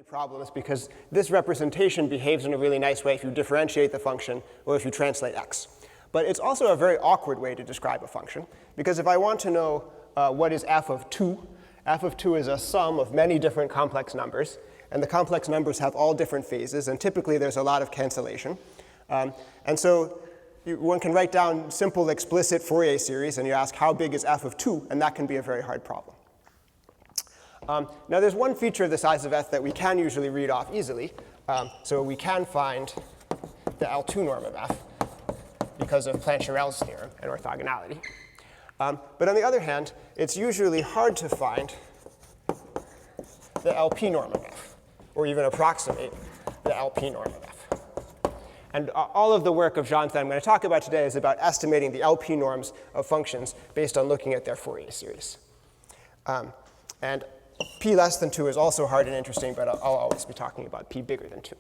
problems because this representation behaves in a really nice way if you differentiate the function or if you translate x. But it's also a very awkward way to describe a function, because if I want to know what is f of 2 is a sum of many different complex numbers, and the complex numbers have all different phases, and typically there's a lot of cancellation. And so one can write down simple explicit Fourier series, and you ask how big is f of 2, and that can be a very hard problem. Now there's one feature of the size of f that we can usually read off easily. So we can find the L2 norm of f because of Plancherel's theorem and orthogonality. But on the other hand, it's usually hard to find the LP norm of f, or even approximate the LP norm of f. And all of the work of Jean's that I'm going to talk about today is about estimating the LP norms of functions based on looking at their Fourier series. And p less than 2 is also hard and interesting, but I'll always be talking about p bigger than 2.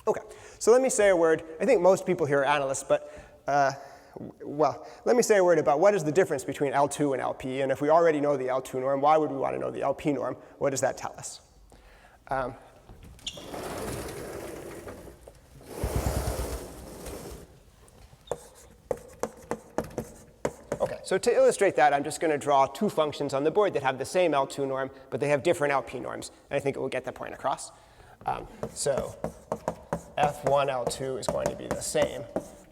OK, so let me say a word. I think most people here are analysts, but well, let me say a word about what is the difference between L2 and LP. And if we already know the L2 norm, why would we want to know the LP norm? What does that tell us? OK, so to illustrate that, I'm just going to draw two functions on the board that have the same L2 norm, but they have different LP norms. And I think it will get the point across. So f1 L2 is going to be the same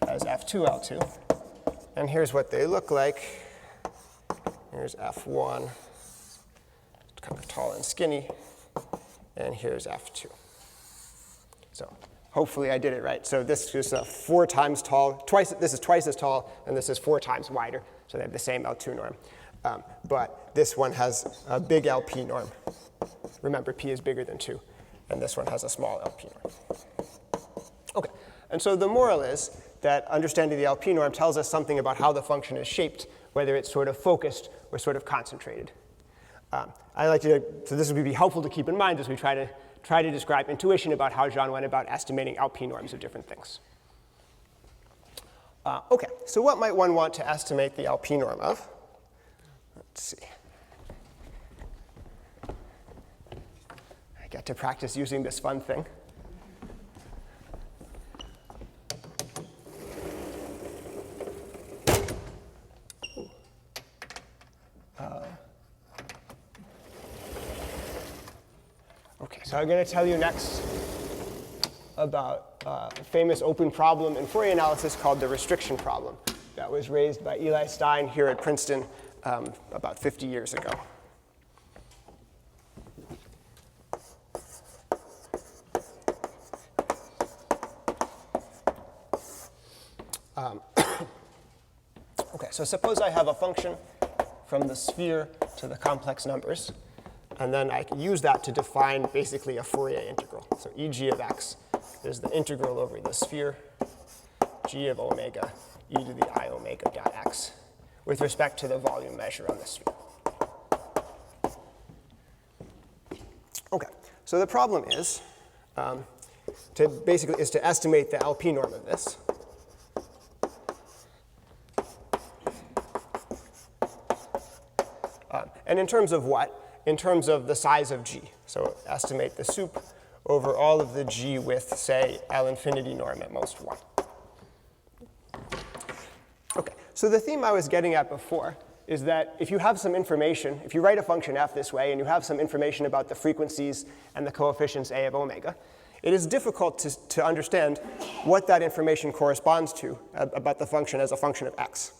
as f2 L2. And here's what they look like. Here's f1, kind of tall and skinny. And here's f2. So hopefully I did it right. So this is 4 times tall. This is twice as tall, and this is 4 times wider. So they have the same L2 norm. But this one has a big LP norm. Remember, p is bigger than 2. And this one has a small LP norm. OK, and so the moral is that understanding the LP norm tells us something about how the function is shaped, whether it's sort of focused or sort of concentrated. So this would be helpful to keep in mind as we try to describe intuition about how Jean went about estimating LP norms of different things. OK, so what might one want to estimate the LP norm of? Let's see. I get to practice using this fun thing. OK, so I'm going to tell you next about a famous open problem in Fourier analysis called the restriction problem that was raised by Eli Stein here at Princeton about 50 years ago. OK, so suppose I have a function from the sphere to the complex numbers. And then I can use that to define basically a Fourier integral. So EG of x is the integral over the sphere, g of omega, e to the I omega dot x, with respect to the volume measure on the sphere. OK, so the problem is to estimate the LP norm of this. And in terms of what? In terms of the size of g. So estimate the sup over all of the g with, say, L infinity norm at most 1. OK, so the theme I was getting at before is that if you have some information, if you write a function f this way and you have some information about the frequencies and the coefficients a of omega, it is difficult to understand what that information corresponds to about the function as a function of x.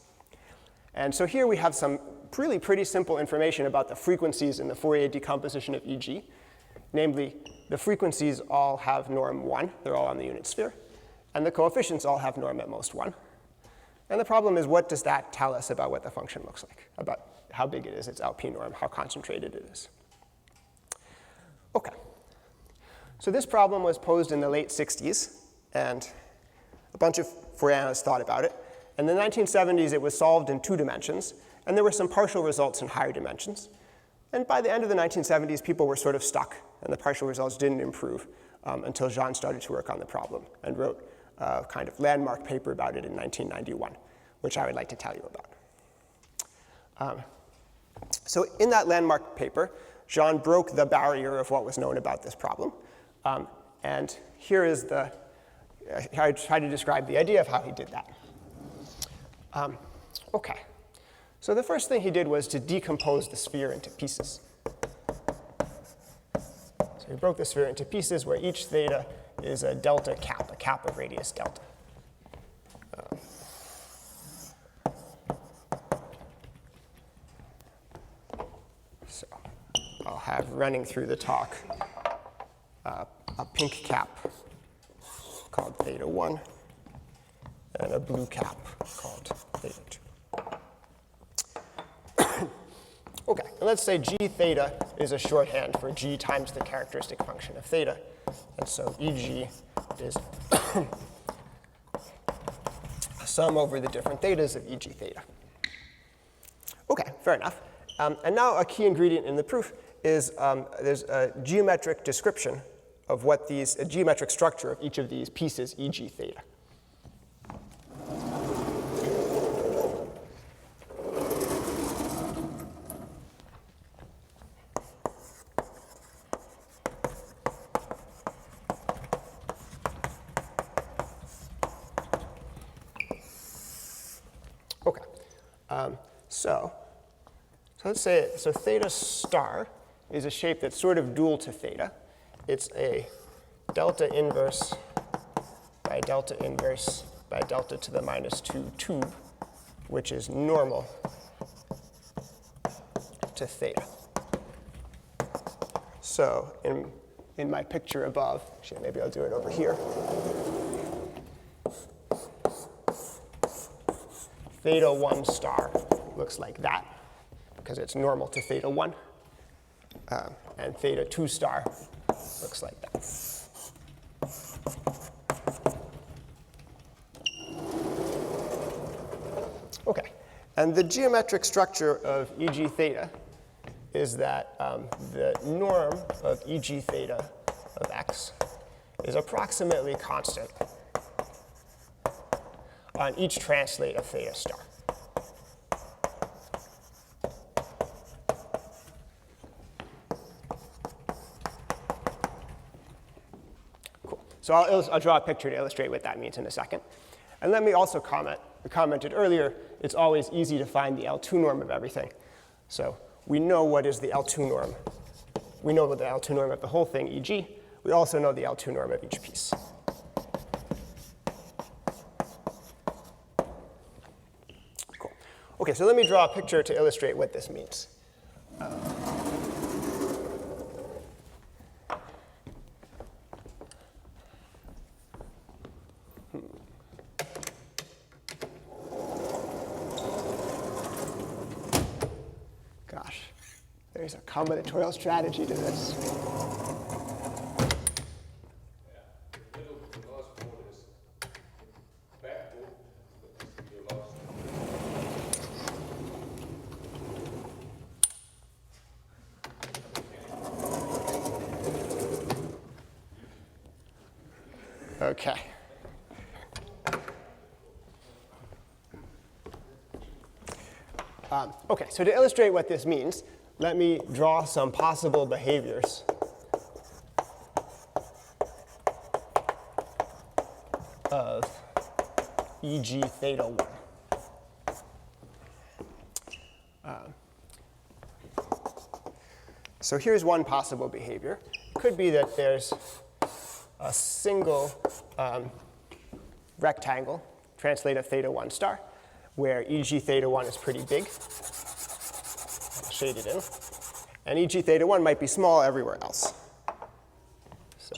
And so here we have some really pretty simple information about the frequencies in the Fourier decomposition of EG. Namely, the frequencies all have norm 1. They're all on the unit sphere. And the coefficients all have norm at most 1. And the problem is, what does that tell us about what the function looks like, about how big it is, its LP norm, how concentrated it is? OK. So this problem was posed in the late 60s, and a bunch of Fourier analysts thought about it. In the 1970s, it was solved in 2 dimensions. And there were some partial results in higher dimensions. And by the end of the 1970s, people were sort of stuck, and the partial results didn't improve until Jean started to work on the problem and wrote a kind of landmark paper about it in 1991, which I would like to tell you about. So in that landmark paper, Jean broke the barrier of what was known about this problem. And here is I tried to describe the idea of how he did that. OK. So the first thing he did was to decompose the sphere into pieces. So he broke the sphere into pieces where each theta is a delta cap, a cap of radius delta. So I'll have running through the talk a pink cap called theta 1 and a blue cap called theta 2. OK, and let's say g theta is a shorthand for g times the characteristic function of theta. And so EG is a sum over the different thetas of EG theta. OK, fair enough. And now a key ingredient in the proof is there's a geometric description of what a geometric structure of each of these pieces, EG theta. OK. So let's say, so theta star is a shape that's sort of dual to theta. It's a delta inverse by delta inverse by delta to the minus 2 tube, which is normal to theta. So in my picture above, actually maybe I'll do it over here, theta 1 star looks like that, because it's normal to theta 1. And theta 2 star looks like that. OK. And the geometric structure of EG theta is that the norm of EG theta of x is approximately constant on each translate of theta star. So I'll draw a picture to illustrate what that means in a second. And let me also comment. We commented earlier, it's always easy to find the L2 norm of everything. So we know what is the L2 norm. We know what the L2 norm of the whole thing, e.g. We also know the L2 norm of each piece. Cool. OK, so let me draw a picture to illustrate what this means. There's a combinatorial strategy to this. OK. OK, so to illustrate what this means, let me draw some possible behaviors of EG theta 1. So here's one possible behavior. It could be that there's a single rectangle, translate of theta 1 star, where EG theta 1 is pretty big. Shade it in. And EG theta 1 might be small everywhere else. So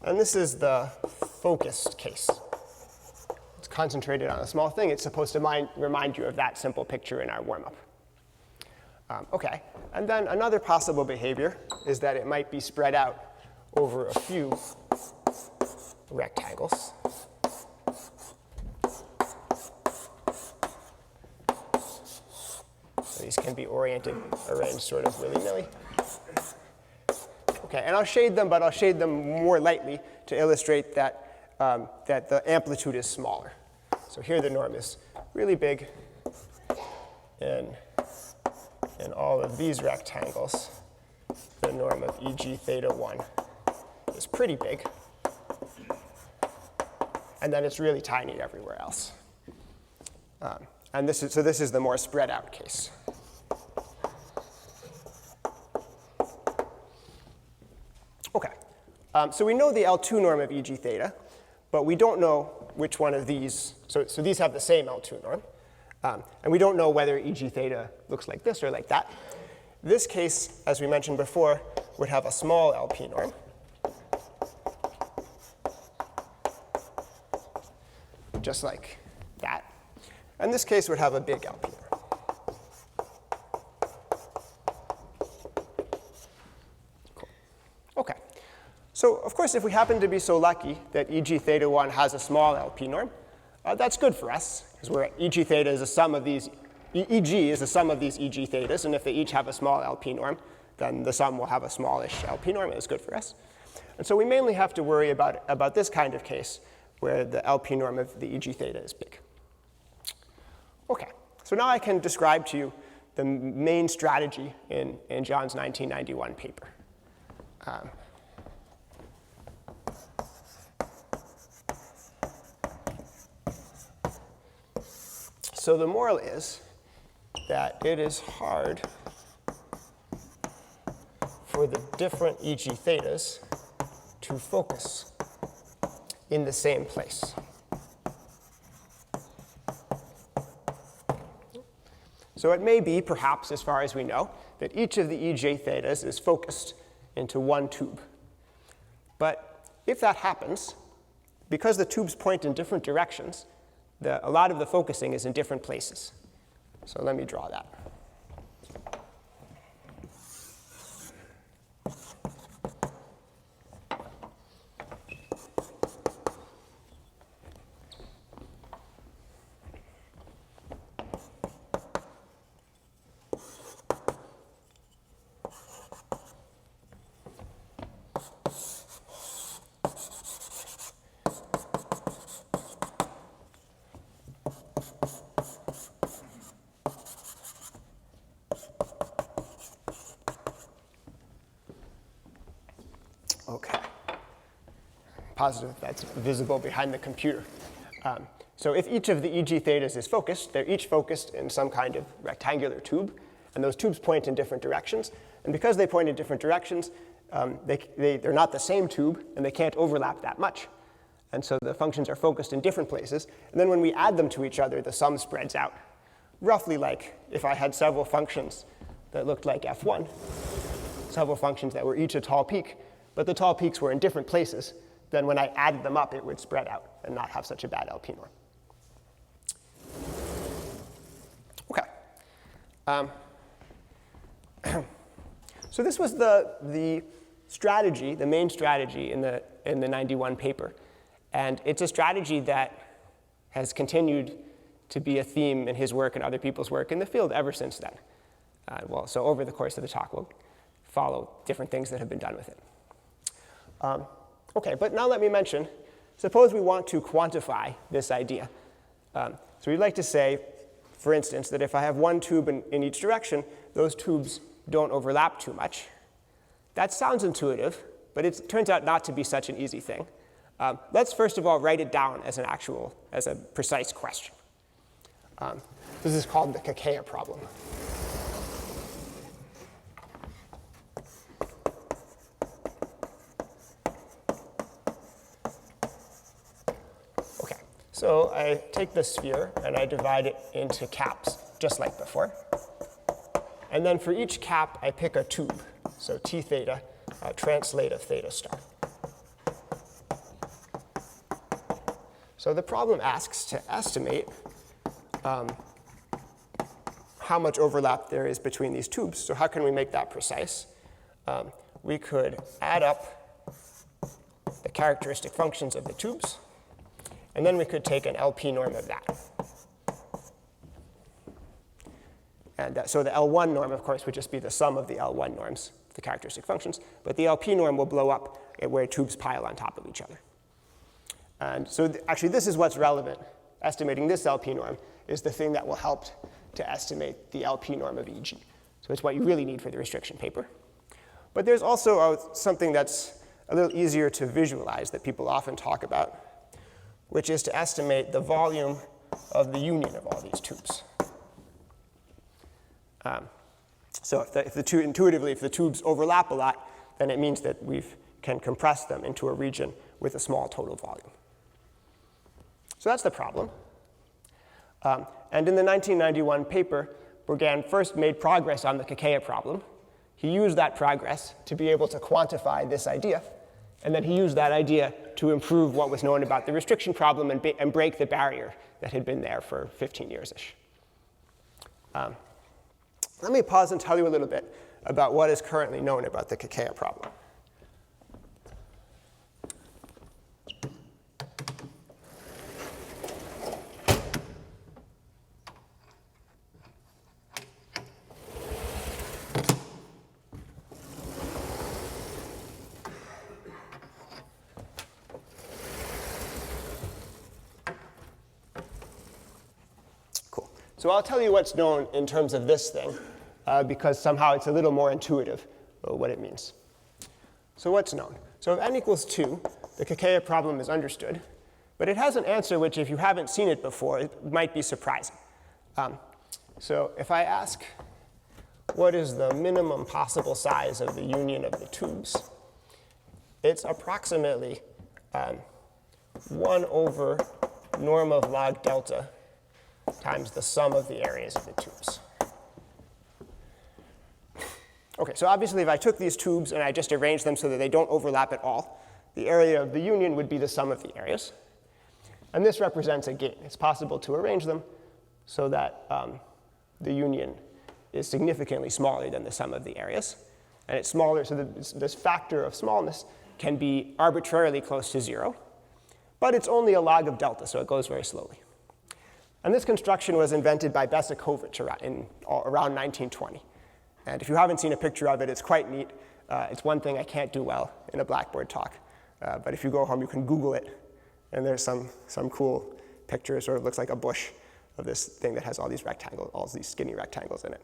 and this is the focused case. It's concentrated on a small thing. It's supposed to remind you of that simple picture in our warm-up. OK. And then another possible behavior is that it might be spread out over a few rectangles. So these can be arranged sort of willy-nilly. OK, and I'll shade them, but I'll shade them more lightly to illustrate that, that the amplitude is smaller. So here the norm is really big, and in all of these rectangles, the norm of e.g. theta 1 is pretty big. And then it's really tiny everywhere else. And this is the more spread out case. OK. So we know the L2 norm of e.g. theta, but we don't know which one of these. So these have the same L2 norm. And we don't know whether e.g. theta looks like this or like that. This case, as we mentioned before, would have a small LP norm. Just like that. And this case would have a big LP norm. Cool. OK. So of course, if we happen to be so lucky that e.g. theta 1 has a small LP norm, that's good for us, because where e.g. theta is a sum of these, e.g. is a sum of these e.g. thetas, and if they each have a small LP norm, then the sum will have a smallish LP norm, and it's good for us. And so we mainly have to worry about this kind of case, where the LP norm of the e.g. theta is big. OK, so now I can describe to you the main strategy in John's 1991 paper. So the moral is that it is hard for the different e.g. thetas to focus in the same place. So it may be, perhaps, as far as we know, that each of the e.g. thetas is focused into one tube. But if that happens, because the tubes point in different directions, a lot of the focusing is in different places. So let me draw that. OK. Positive that's visible behind the computer. So if each of the e.g. thetas is focused, they're each focused in some kind of rectangular tube. And those tubes point in different directions. And because they point in different directions, they're not the same tube, and they can't overlap that much. And so the functions are focused in different places. And then when we add them to each other, the sum spreads out. Roughly like if I had several functions that looked like f1, several functions that were each a tall peak, but the tall peaks were in different places, then when I added them up, it would spread out and not have such a bad LP norm. OK. So this was the strategy, the main strategy in the 91 paper. And it's a strategy that has continued to be a theme in his work and other people's work in the field ever since then. So over the course of the talk, we'll follow different things that have been done with it. OK, but now let me mention, suppose we want to quantify this idea. So we'd like to say, for instance, that if I have one tube in each direction, those tubes don't overlap too much. That sounds intuitive, but it turns out not to be such an easy thing. Let's first of all write it down as a precise question. This is called the Kakeya problem. OK, so I take the sphere and I divide it into caps, just like before. And then for each cap, I pick a tube. So T theta, translate of theta star. So the problem asks to estimate how much overlap there is between these tubes. So how can we make that precise? We could add up the characteristic functions of the tubes, and then we could take an LP norm of that. And so the L1 norm, of course, would just be the sum of the L1 norms, the characteristic functions. But the LP norm will blow up where tubes pile on top of each other. And so actually, this is what's relevant estimating this LP norm is the thing that will help to estimate the LP norm of EG. So it's what you really need for the restriction paper. But there's also something that's a little easier to visualize that people often talk about, which is to estimate the volume of the union of all these tubes. So intuitively, if the tubes overlap a lot, then it means that we can compress them into a region with a small total volume. So that's the problem. And in the 1991 paper, Bourgain first made progress on the Kakeya problem. He used that progress to be able to quantify this idea. And then he used that idea to improve what was known about the restriction problem and break the barrier that had been there for 15 years-ish. Let me pause and tell you a little bit about what is currently known about the Kakeya problem. So I'll tell you what's known in terms of this thing, because somehow it's a little more intuitive what it means. So what's known? So if n equals 2, the Kakeya problem is understood. But it has an answer which, if you haven't seen it before, it might be surprising. So if I ask, what is the minimum possible size of the union of the tubes, it's approximately 1 over norm of log delta times the sum of the areas of the tubes. OK, so obviously, if I took these tubes and I just arranged them so that they don't overlap at all, the area of the union would be the sum of the areas. And this represents a gain. It's possible to arrange them so that the union is significantly smaller than the sum of the areas. And it's smaller, so that this factor of smallness can be arbitrarily close to 0. But it's only a log of delta, so it goes very slowly. And this construction was invented by Bilinear around 1920. And if you haven't seen a picture of it, it's quite neat. It's one thing I can't do well in a Blackboard talk. But if you go home, you can Google it. And there's some cool picture. It sort of looks like a bush of this thing that has all these rectangles, all these skinny rectangles in it.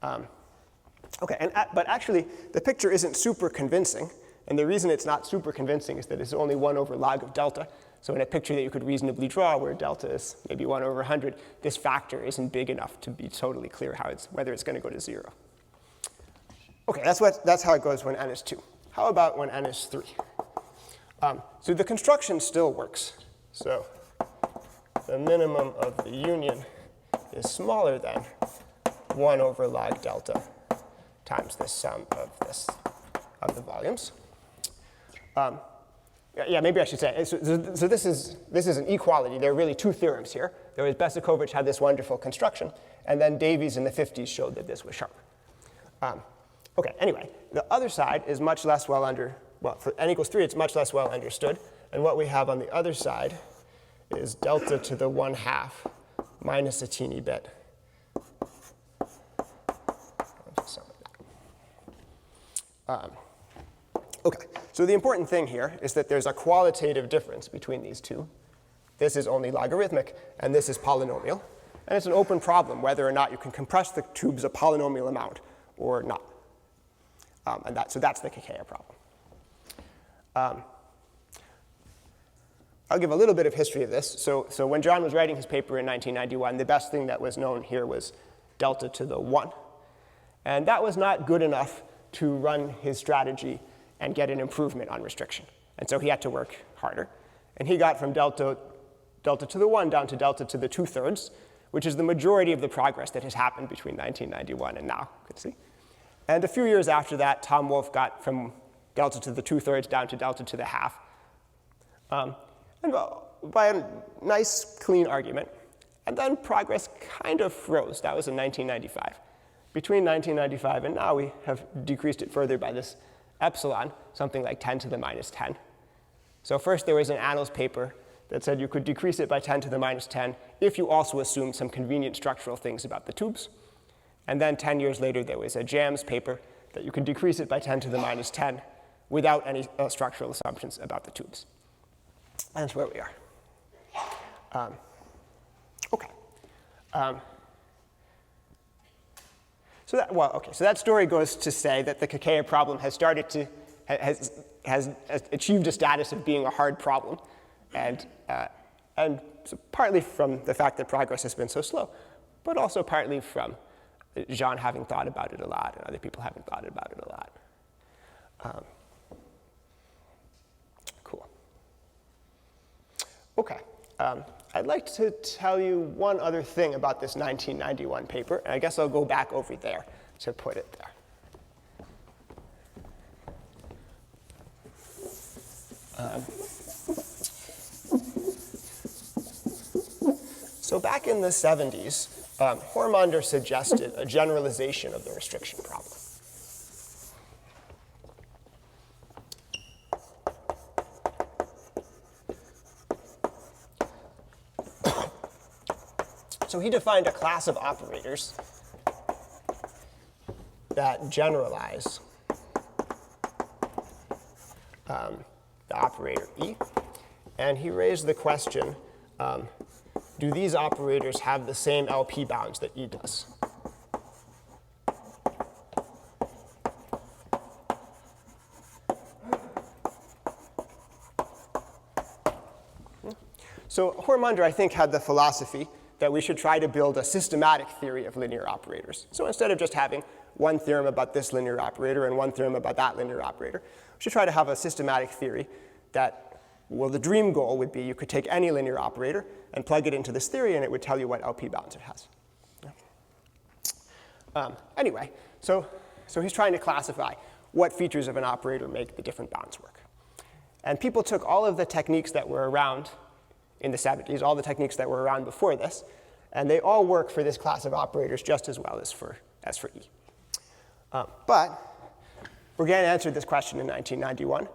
But actually, the picture isn't super convincing. And the reason it's not super convincing is that it's only 1 over log of delta. So in a picture that you could reasonably draw where delta is maybe 1 over 100, this factor isn't big enough to be totally clear whether it's going to go to 0. OK, that's how it goes when n is 2. How about when n is 3? So the construction still works. So the minimum of the union is smaller than 1 over log delta times the sum of the volumes. Yeah, maybe I should say. So this is an equality. There are really 2 theorems here. There was Besekovich had this wonderful construction, and then Davies in the 50s showed that this was sharp. OK, anyway, the other side is much less for n equals 3, it's much less well understood. And what we have on the other side is delta to the 1/2 minus a teeny bit. OK, so the important thing here is that there's a qualitative difference between these two. This is only logarithmic, and this is polynomial. And it's an open problem whether or not you can compress the tubes a polynomial amount or not. So that's the Kakeya problem. I'll give a little bit of history of this. So when John was writing his paper in 1991, the best thing that was known here was delta to the 1. And that was not good enough to run his strategy and get an improvement on restriction. And so he had to work harder. And he got from delta to the 1 down to delta to the 2/3, which is the majority of the progress that has happened between 1991 and now, you can see. And a few years after that, Tom Wolfe got from delta to the 2/3 down to delta to the 1/2. And by a nice, clean argument. And then progress kind of froze. That was in 1995. Between 1995 and now, we have decreased it further by this epsilon, something like 10 to the minus 10. So first, there was an Annals paper that said you could decrease it by 10 to the minus 10 if you also assumed some convenient structural things about the tubes. And then 10 years later, there was a Jams paper that you could decrease it by 10 to the minus 10 without any structural assumptions about the tubes. And that's where we are. Okay. So that story goes to say that the Kakeya problem has started to has achieved a status of being a hard problem, and so partly from the fact that progress has been so slow, but also partly from Jean having thought about it a lot and other people having thought about it a lot. Cool. Okay. I'd like to tell you one other thing about this 1991 paper, and I guess I'll go back over there to put it there. So back in the 70s, Hormander suggested a generalization of the restriction problem. So he defined a class of operators that generalize the operator E. And he raised the question, do these operators have the same LP bounds that E does? So Hormander, I think, had the philosophy that we should try to build a systematic theory of linear operators. So instead of just having one theorem about this linear operator and one theorem about that linear operator, we should try to have a systematic theory that, well, the dream goal would be you could take any linear operator and plug it into this theory, and it would tell you what LP bounds it has. Anyway, so he's trying to classify what features of an operator make the different bounds work. And people took all of the techniques that were around in the 70s, all the techniques that were around before this, and they all work for this class of operators just as well as for E. But Bourgain answered this question in 1991,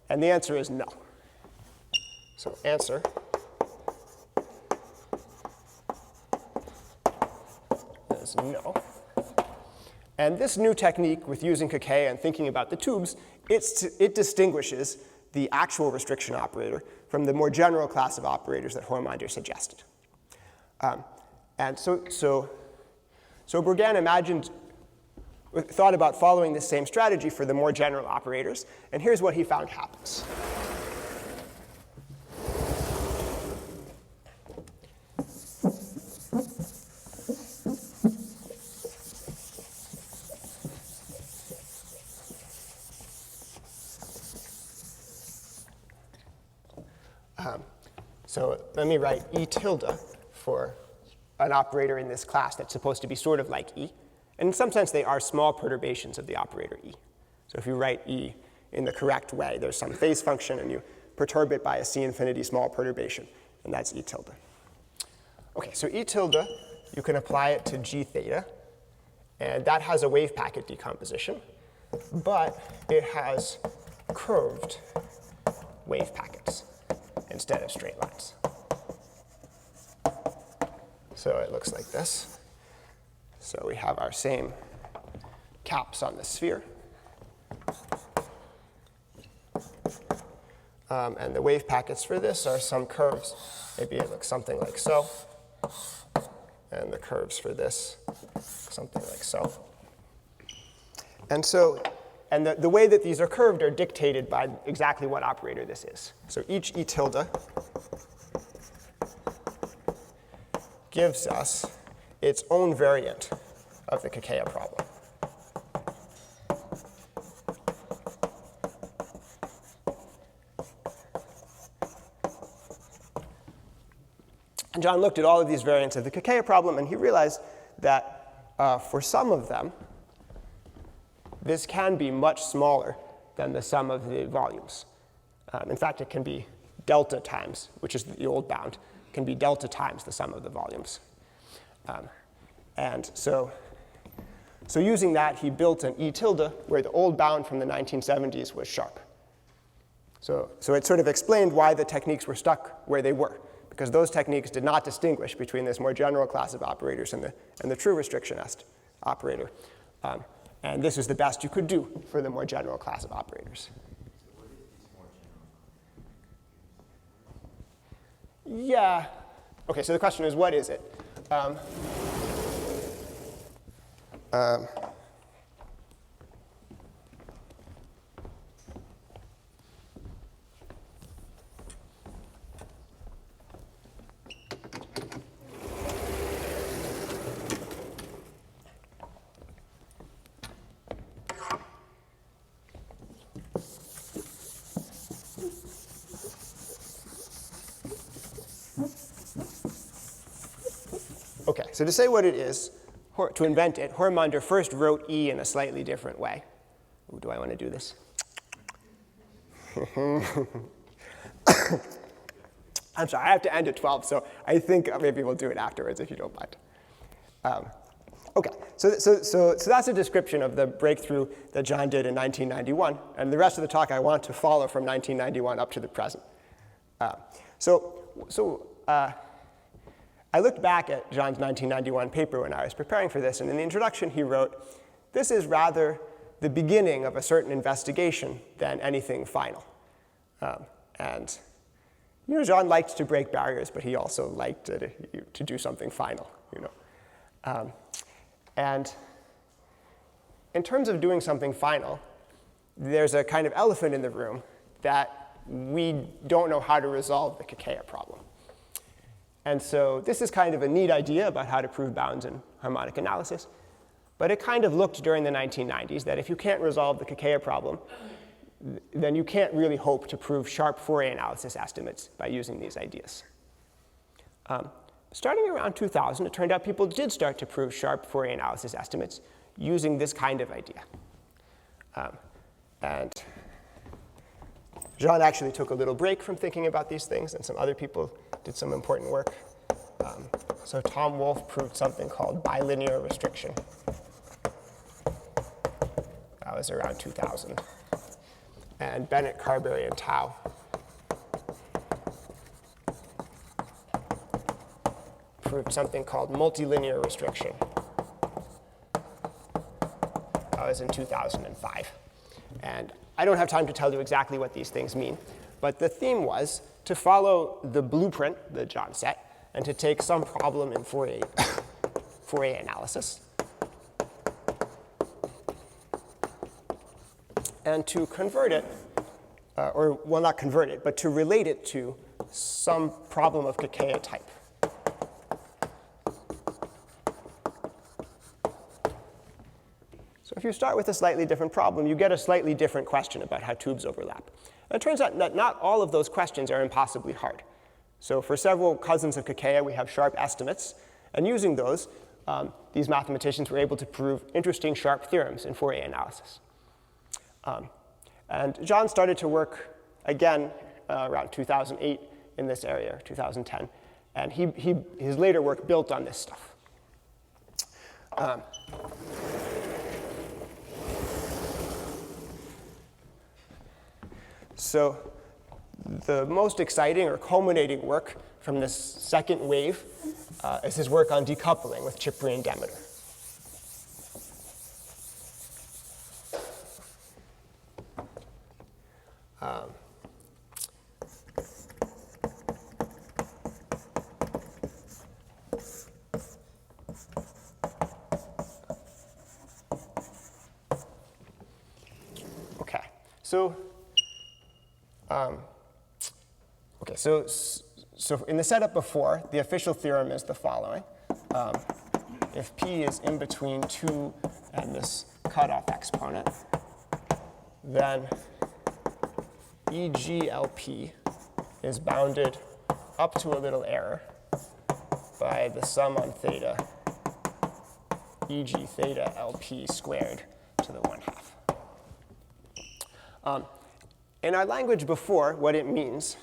and the answer is no. So answer is no. And this new technique with using Kakeya and thinking about the tubes, it distinguishes the actual restriction operator from the more general class of operators that Hormander suggested. And so Bourgain thought about following this same strategy for the more general operators, and here's what he found happens. So let me write E tilde for an operator in this class that's supposed to be sort of like E. And in some sense, they are small perturbations of the operator E. So if you write E in the correct way, there's some phase function, and you perturb it by a C infinity small perturbation, and that's E tilde. OK, so E tilde, you can apply it to G theta, and that has a wave packet decomposition, but it has curved wave packets instead of straight lines. So it looks like this. So we have our same caps on the sphere. And the wave packets for this are some curves. Maybe it looks something like so. And the curves for this, something like so. And the way that these are curved are dictated by exactly what operator this is. So each E tilde gives us its own variant of the Kakeya problem. And John looked at all of these variants of the Kakeya problem, and he realized that for some of them, this can be much smaller than the sum of the volumes. In fact, it can be delta times, which is the old bound, can be delta times the sum of the volumes. And so using that, he built an E tilde where the old bound from the 1970s was sharp. So it sort of explained why the techniques were stuck where they were, because those techniques did not distinguish between this more general class of operators and the true restrictionist operator. And this is the best you could do for the more general class of operators. Yeah, OK, so the question is, what is it? OK, so to say what it is, to invent it, Hormander first wrote E in a slightly different way. Ooh, do I want to do this? I'm sorry, I have to end at 12, so I think maybe we'll do it afterwards if you don't mind. OK, so that's a description of the breakthrough that John did in 1991. And the rest of the talk I want to follow from 1991 up to the present. I looked back at John's 1991 paper when I was preparing for this, and in the introduction he wrote, "This is rather the beginning of a certain investigation than anything final." And you know, John liked to break barriers, but he also liked to do something final. You know, and in terms of doing something final, there's a kind of elephant in the room that we don't know how to resolve the Kakeya problem. And so this is kind of a neat idea about how to prove bounds in harmonic analysis. But it kind of looked during the 1990s that if you can't resolve the Kakeya problem, then you can't really hope to prove sharp Fourier analysis estimates by using these ideas. Starting around 2000, it turned out people did start to prove sharp Fourier analysis estimates using this kind of idea. And Jean actually took a little break from thinking about these things, and some other people did some important work. So Tom Wolfe proved something called bilinear restriction. That was around 2000. And Bennett, Carberry, and Tao proved something called multilinear restriction. That was in 2005. And I don't have time to tell you exactly what these things mean, but the theme was to follow the blueprint that John set and to take some problem in Fourier analysis and to convert it, or well, not convert it, but to relate it to some problem of Kakeya type. So if you start with a slightly different problem, you get a slightly different question about how tubes overlap. And it turns out that not all of those questions are impossibly hard. So for several cousins of Kakeya, we have sharp estimates. And using those, these mathematicians were able to prove interesting sharp theorems in Fourier analysis. And John started to work again around 2008 in this area, 2010. And his later work built on this stuff. So the most exciting or culminating work from this second wave is his work on decoupling with Chypre and Demeter. Okay, so in the setup before, the official theorem is the following. If P is in between 2 and this cutoff exponent, then EGLP is bounded up to a little error by the sum on theta EG theta LP squared to the 1/2. In our language before, what it means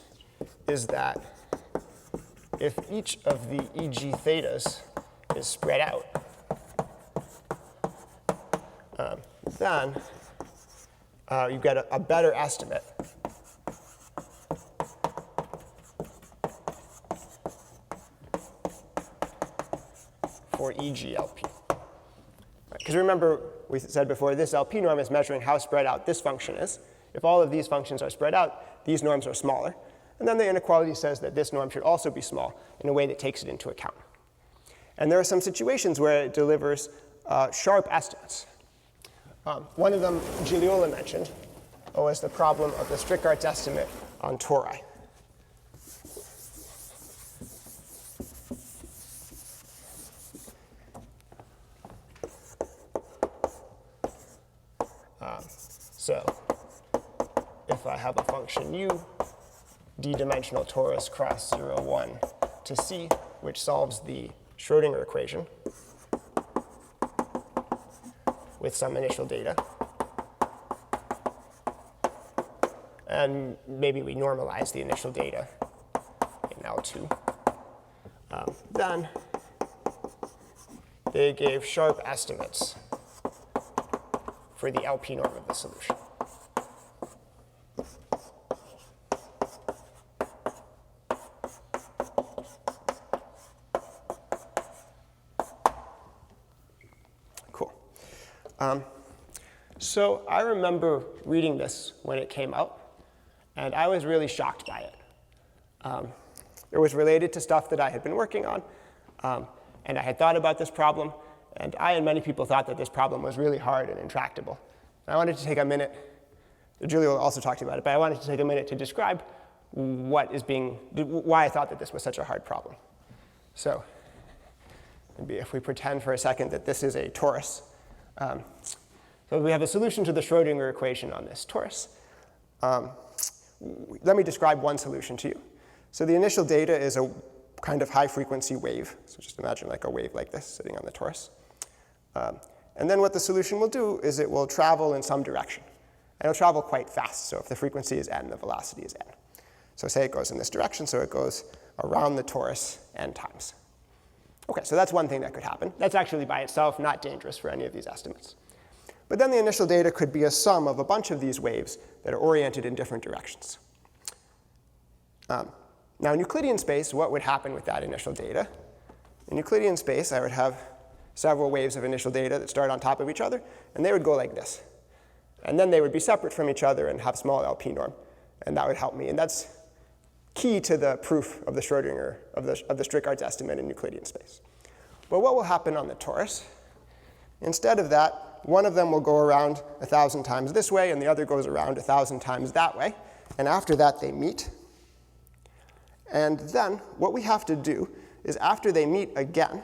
is that if each of the EG thetas is spread out, then you get a better estimate for EGLP. Because remember, we said before, this LP norm is measuring how spread out this function is. If all of these functions are spread out, these norms are smaller. And then the inequality says that this norm should also be small in a way that takes it into account. And there are some situations where it delivers sharp estimates. One of them Gigliola mentioned was the problem of the Strickardt's estimate on tori. So if I have a function u, d-dimensional torus cross 0, 1 to c, which solves the Schrodinger equation with some initial data, and maybe we normalize the initial data in L2, then they gave sharp estimates for the LP norm of the solution. Cool. So I remember reading this when it came out, and I was really shocked by it. It was related to stuff that I had been working on, and I had thought about this problem, and I and many people thought that this problem was really hard and intractable. And I wanted to take a minute, Julia also talked about it, but I wanted to take a minute to describe why I thought that this was such a hard problem. So maybe if we pretend for a second that this is a torus. So we have a solution to the Schrodinger equation on this torus. Let me describe one solution to you. So the initial data is a kind of high-frequency wave. So just imagine like a wave like this sitting on the torus. And then what the solution will do is it will travel in some direction. And it'll travel quite fast. So if the frequency is n, the velocity is n. So say it goes in this direction, so it goes around the torus n times. OK, so that's one thing that could happen. That's actually by itself not dangerous for any of these estimates. But then the initial data could be a sum of a bunch of these waves that are oriented in different directions. Now, in Euclidean space, what would happen with that initial data? In Euclidean space, I would have several waves of initial data that start on top of each other, and they would go like this. And then they would be separate from each other and have small LP norm, and that would help me. And that's key to the proof of the Schrodinger, of the Strickardt's estimate in Euclidean space. But what will happen on the torus? Instead of that, one of them will go around 1,000 times this way, and the other goes around 1,000 times that way. And after that, they meet. And then what we have to do is after they meet again,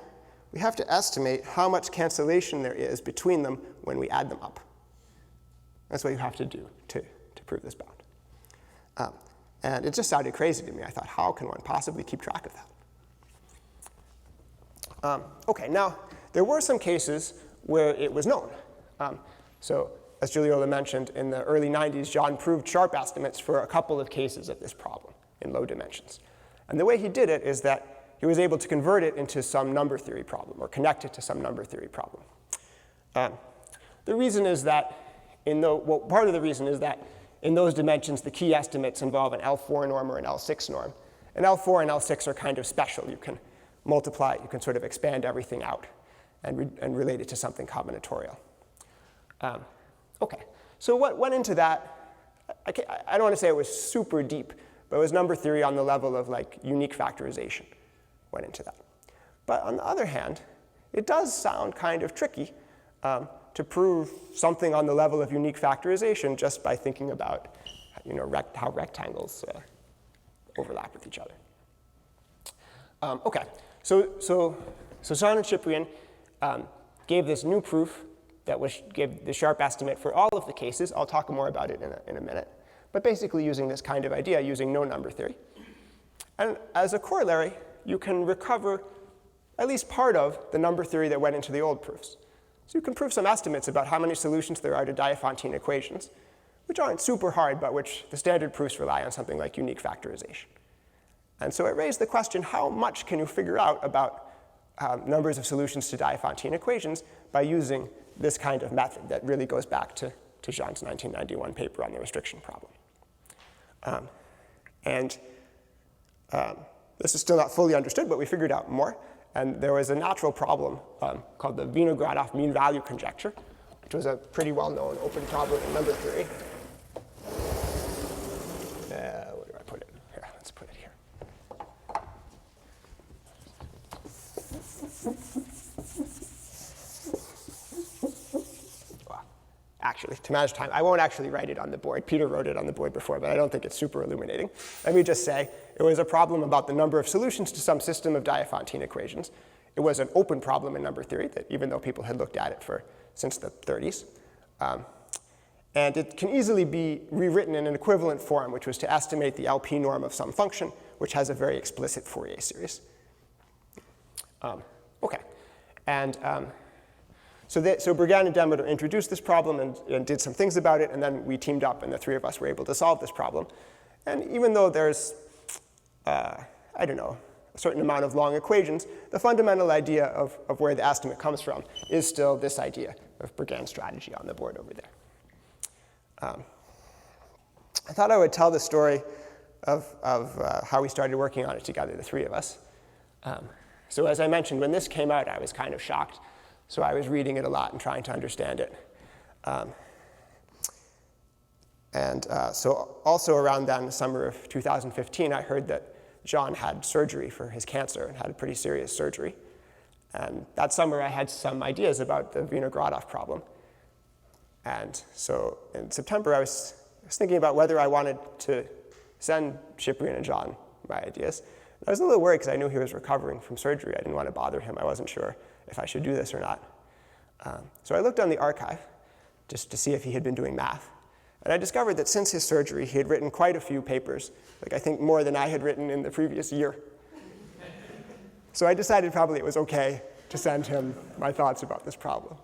we have to estimate how much cancellation there is between them when we add them up. That's what you have to do to prove this bound. And it just sounded crazy to me. I thought, how can one possibly keep track of that? OK, now, there were some cases where it was known. So as Gigliola mentioned, in the early 90s, John proved sharp estimates for a couple of cases of this problem in low dimensions. And the way he did it is that he was able to convert it into some number theory problem, or connect it to some number theory problem. The reason is that, part of the reason is that in those dimensions, the key estimates involve an L4 norm or an L6 norm. And L4 and L6 are kind of special. You can multiply, you can sort of expand everything out and relate it to something combinatorial. OK, so what went into that? I don't want to say it was super deep, but it was number theory on the level of like unique factorization went into that. But on the other hand, it does sound kind of tricky to prove something on the level of unique factorization just by thinking about how rectangles overlap with each other. OK, so Sean and Cyprian gave this new proof that gave the sharp estimate for all of the cases. I'll talk more about it in a minute. But basically using this kind of idea, using no number theory. And as a corollary, you can recover at least part of the number theory that went into the old proofs. So you can prove some estimates about how many solutions there are to Diophantine equations, which aren't super hard, but which the standard proofs rely on something like unique factorization. And so it raised the question, how much can you figure out about numbers of solutions to Diophantine equations by using this kind of method that really goes back to Jean's 1991 paper on the restriction problem. This is still not fully understood, but we figured out more. And there was a natural problem called the Venogram mean value conjecture, which was a pretty well-known open problem in number theory. Where do I put it? Here, let's put it here. Actually, to manage time, I won't actually write it on the board. Peter wrote it on the board before, but I don't think it's super illuminating. Let me just say it was a problem about the number of solutions to some system of Diophantine equations. It was an open problem in number theory, that even though people had looked at it since the 30s. And it can easily be rewritten in an equivalent form, which was to estimate the LP norm of some function, which has a very explicit Fourier series. OK. And so Bourgain and Demeter introduced this problem and did some things about it, and then we teamed up, and the three of us were able to solve this problem. And even though there's, I don't know, a certain amount of long equations, the fundamental idea of where the estimate comes from is still this idea of Bourgain's strategy on the board over there. I thought I would tell the story of how we started working on it together, the three of us. So as I mentioned, when this came out, I was kind of shocked. So I was reading it a lot and trying to understand it. So also around then, the summer of 2015, I heard that Jean had surgery for his cancer and had a pretty serious surgery. And that summer, I had some ideas about the Venogram problem. And so in September, I was thinking about whether I wanted to send Cyprien and Jean my ideas. I was a little worried because I knew he was recovering from surgery. I didn't want to bother him. I wasn't sure if I should do this or not. So I looked on the archive just to see if he had been doing math. And I discovered that since his surgery, he had written quite a few papers, like I think more than I had written in the previous year. So I decided probably it was OK to send him my thoughts about this problem.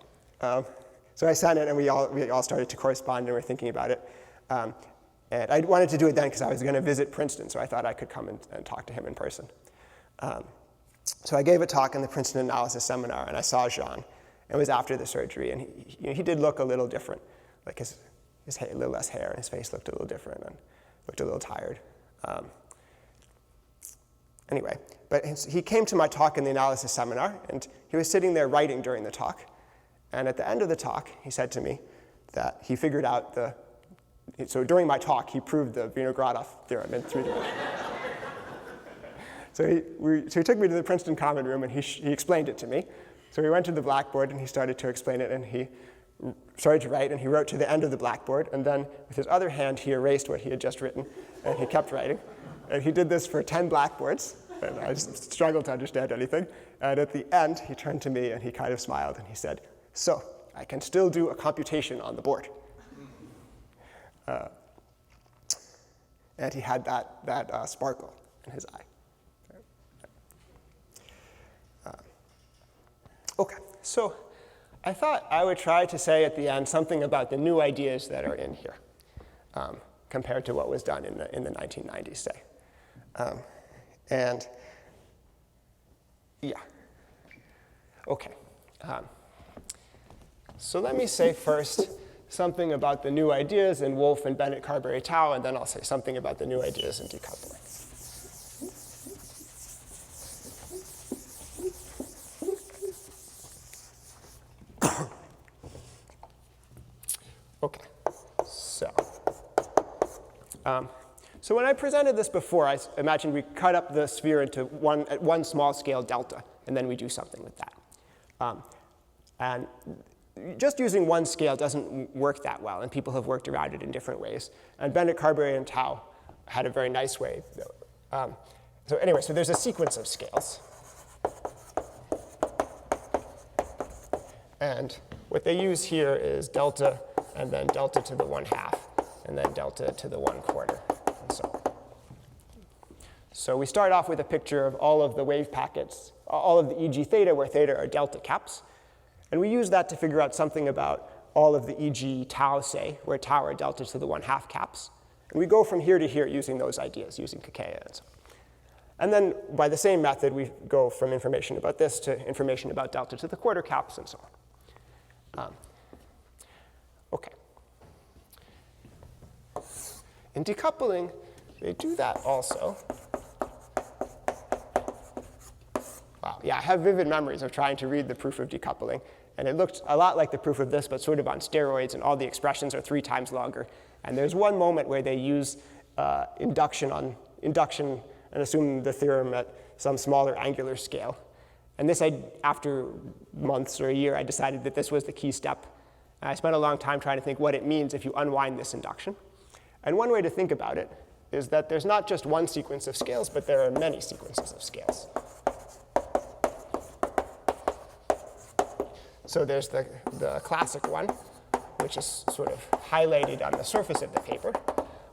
So I sent it, and we all started to correspond, and were thinking about it. And I wanted to do it then because I was going to visit Princeton, so I thought I could come and talk to him in person. So I gave a talk in the Princeton Analysis Seminar, and I saw Jean. It was after the surgery, and he did look a little different. Like his hair, a little less hair, and his face looked a little different, and looked a little tired. Anyway, but he came to my talk in the analysis seminar, and he was sitting there writing during the talk. And at the end of the talk, he said to me that he figured out so during my talk, he proved the Venogram theorem in 3 dimensions. So he took me to the Princeton common room, and he explained it to me. So we went to the blackboard, and he started to explain it, and he started to write, and he wrote to the end of the blackboard, and then with his other hand, he erased what he had just written, and he kept writing. And he did this for 10 blackboards, and I just struggled to understand anything. And at the end, he turned to me, and he kind of smiled, and he said, "So, I can still do a computation on the board." And he had that sparkle in his eye. OK, so I thought I would try to say at the end something about the new ideas that are in here compared to what was done in the 1990s, say. And yeah, OK. So let me say first something about the new ideas in Wolff and Bennett Carberry Tau, and then I'll say something about the new ideas in decoupling. OK, so when I presented this before, I imagined we cut up the sphere into one small scale delta, and then we do something with that. And just using one scale doesn't work that well, and people have worked around it in different ways. And Bennett, Carberry, and Tau had a very nice way. So anyway, so there's a sequence of scales. And what they use here is delta, and then delta to the 1/2, and then delta to the 1/4, and so on. So we start off with a picture of all of the wave packets, all of the e.g. theta, where theta are delta caps. And we use that to figure out something about all of the e.g. tau, say, where tau are delta to the 1/2 caps. And we go from here to here using those ideas, using Kakeya and so on. And then by the same method, we go from information about this to information about delta to the 1/4 caps and so on. OK. In decoupling, they do that also. Wow, yeah, I have vivid memories of trying to read the proof of decoupling. And it looked a lot like the proof of this, but sort of on steroids, and all the expressions are 3 times longer. And there's one moment where they use induction on induction and assume the theorem at some smaller angular scale. And this, after months or a year, I decided that this was the key step. And I spent a long time trying to think what it means if you unwind this induction. And one way to think about it is that there's not just one sequence of scales, but there are many sequences of scales. So there's the classic one, which is sort of highlighted on the surface of the paper.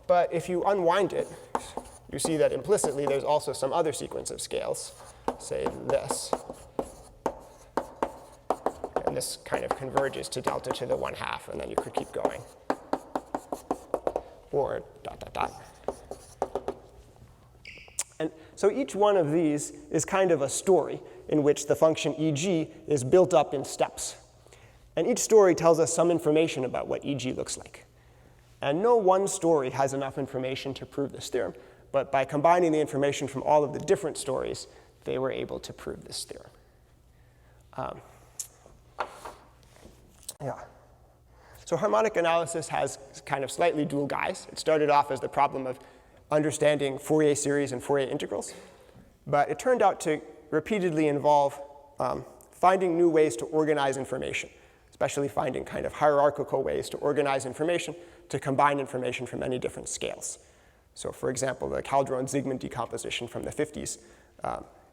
But if you unwind it, you see that implicitly there's also some other sequence of scales, say this. And this kind of converges to delta to the 1/2, and then you could keep going. Or dot, dot, dot. And so each one of these is kind of a story in which the function EG is built up in steps. And each story tells us some information about what EG looks like. And no one story has enough information to prove this theorem, but by combining the information from all of the different stories, they were able to prove this theorem. So harmonic analysis has kind of slightly dual guise. It started off as the problem of understanding Fourier series and Fourier integrals, but it turned out to repeatedly involve finding new ways to organize information, especially finding kind of hierarchical ways to organize information to combine information from many different scales. So for example, the Calderon-Zygmunt decomposition from the 50s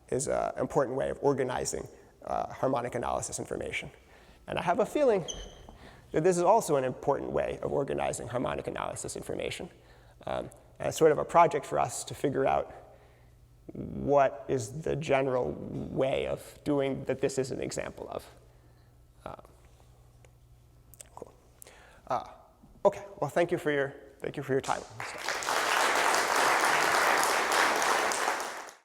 is an important way of organizing harmonic analysis information. And I have a feeling that this is also an important way of organizing harmonic analysis information. And it's sort of a project for us to figure out what is the general way of doing that this is an example of. Cool. OK, well, thank you for your time.